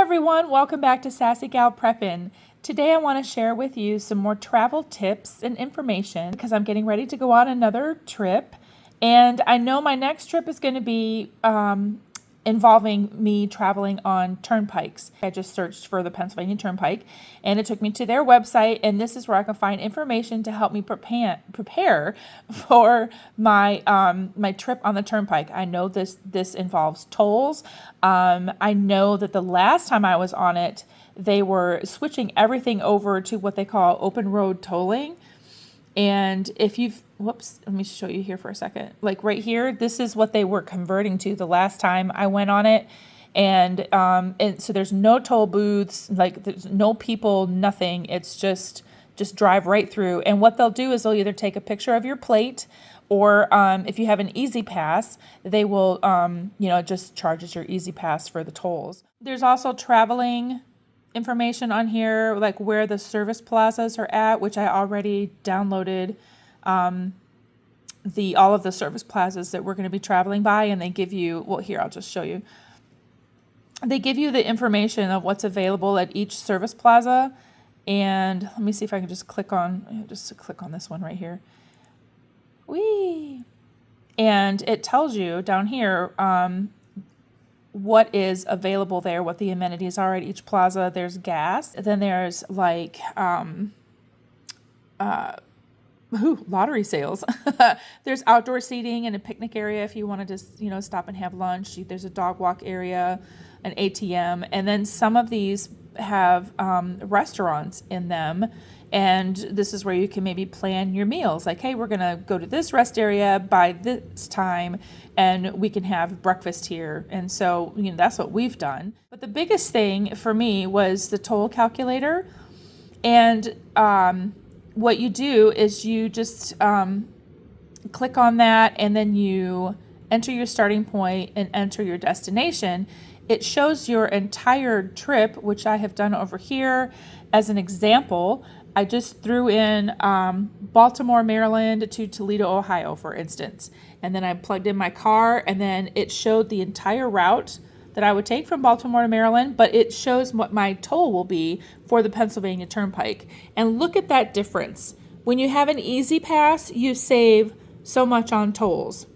everyone, welcome back to Sassy Gal Preppin'. Today I want to share with you some more travel tips and information because I'm getting ready to go on another trip, and I know my next trip is going to be involving me traveling on turnpikes. I just searched for the Pennsylvania Turnpike and it took me to their website, and this is where I can find information to help me prepare for my my trip on the turnpike. I know this involves tolls. I know that the last time I was on it, they were switching everything over to what they call open road tolling. And if you've, whoops, let me show you here for a second. Like right here, this is what they were converting to the last time I went on it. And so there's no toll booths, like there's no people, nothing. It's just drive right through. And what they'll do is they'll either take a picture of your plate, or if you have an Easy Pass, they will, just charges your Easy Pass for the tolls. There's also traveling information on here, like where the service plazas are at, which I already downloaded all of the service plazas that we're going to be traveling by, and they give you, well, here, I'll just show you. They give you the information of what's available at each service plaza. And let me see if I can just click on this one right here. Whee! And it tells you down here what is available there, what the amenities are at each plaza. There's gas. Then there's like lottery sales. There's outdoor seating and a picnic area if you wanted to, stop and have lunch. There's a dog walk area, an ATM, and then some of these have restaurants in them. And this is where you can maybe plan your meals. Like, hey, we're going to go to this rest area by this time, and we can have breakfast here. And so, that's what we've done. But the biggest thing for me was the toll calculator. And what you do is you just click on that, and then you enter your starting point and enter your destination. It shows your entire trip, which I have done over here as an example. I just threw in Baltimore, Maryland to Toledo, Ohio, for instance. And then I plugged in my car, and then it showed the entire route that I would take from Baltimore to Maryland, but it shows what my toll will be for the Pennsylvania Turnpike. And look at that difference. When you have an Easy Pass, you save so much on tolls.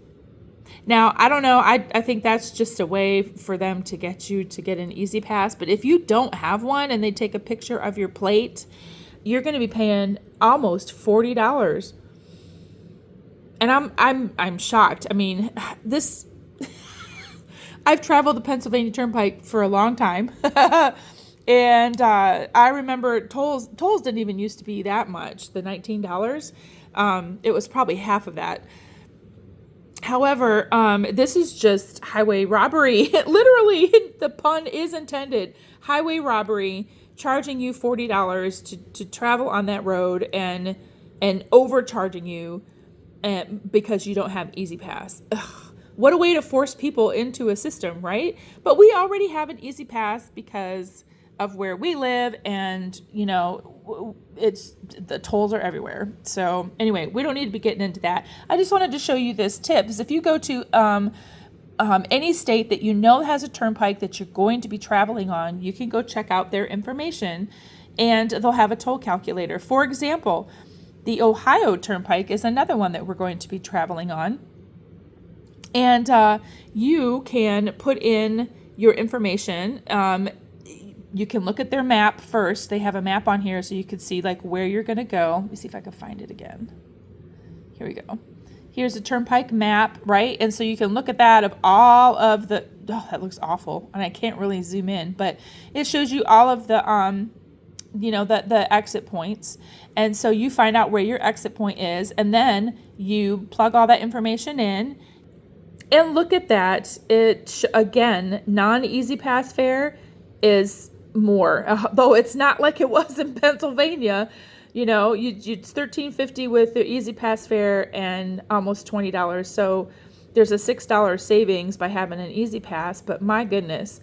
Now, I don't know, I think that's just a way for them to get you to get an Easy Pass, but if you don't have one and they take a picture of your plate, you're going to be paying almost $40. And I'm shocked. I mean, I've traveled the Pennsylvania Turnpike for a long time. And I remember tolls didn't even used to be that much, the $19. It was probably half of that. However, this is just highway robbery. Literally, the pun is intended. Highway robbery, charging you $40 to travel on that road, and overcharging you because you don't have Easy Pass. Ugh. What a way to force people into a system, right? But we already have an Easy Pass because of where we live, and it's the tolls are everywhere. So anyway, we don't need to be getting into that. I just wanted to show you this tip, because if you go to any state that has a turnpike that you're going to be traveling on, you can go check out their information, and they'll have a toll calculator. For example, the Ohio Turnpike is another one that we're going to be traveling on. And you can put in your information. You can look at their map first. They have a map on here so you can see like where you're going to go. Let me see if I can find it again. Here we go. Here's a turnpike map, right? And so you can look at that of all of the, that looks awful. And I can't really zoom in, but it shows you all of the, the exit points. And so you find out where your exit point is, and then you plug all that information in. And look at that. Again, non-Easy Pass fare is more, though it's not like it was in Pennsylvania. It's $13.50 with the Easy Pass fare and almost $20. So there's a $6 savings by having an Easy Pass. But my goodness,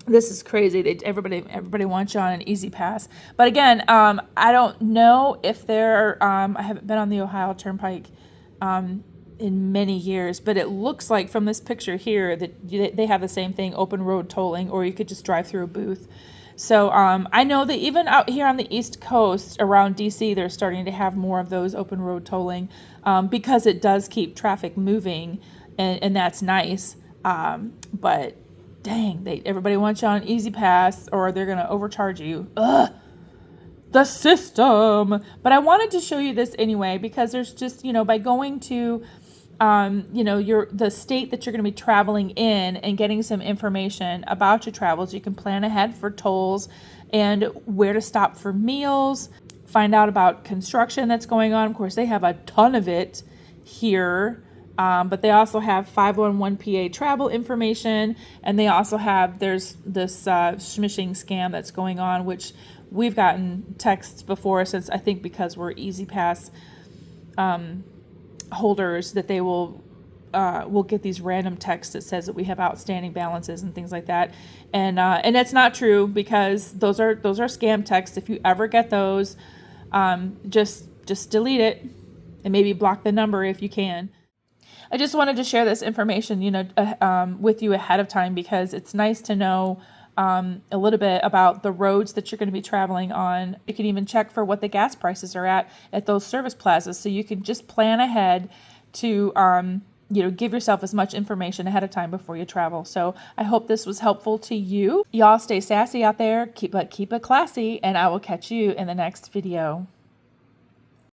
this is crazy. Everybody wants you on an Easy Pass. But again, I don't know if I haven't been on the Ohio Turnpike in many years, but it looks like from this picture here that they have the same thing, open road tolling, or you could just drive through a booth. So I know that even out here on the East Coast around DC, they're starting to have more of those open road tolling because it does keep traffic moving, and that's nice. But dang, everybody wants you on Easy Pass, or they're going to overcharge you. Ugh. The system. But I wanted to show you this anyway, because there's just, by going to, the state that you're going to be traveling in and getting some information about your travels, you can plan ahead for tolls and where to stop for meals, find out about construction that's going on. Of course, they have a ton of it here. But they also have 511 PA travel information, and they also have, there's this smishing scam that's going on, which we've gotten texts before, since I think because we're Easy Pass holders, that they will get these random texts that says that we have outstanding balances and things like that, and that's not true, because those are scam texts. If you ever get those, just delete it and maybe block the number if you can. I just wanted to share this information, with you ahead of time, because it's nice to know a little bit about the roads that you're going to be traveling on. You can even check for what the gas prices are at those service plazas, so you can just plan ahead to give yourself as much information ahead of time before you travel. So I hope this was helpful to you. Y'all stay sassy out there, keep it classy, and I will catch you in the next video.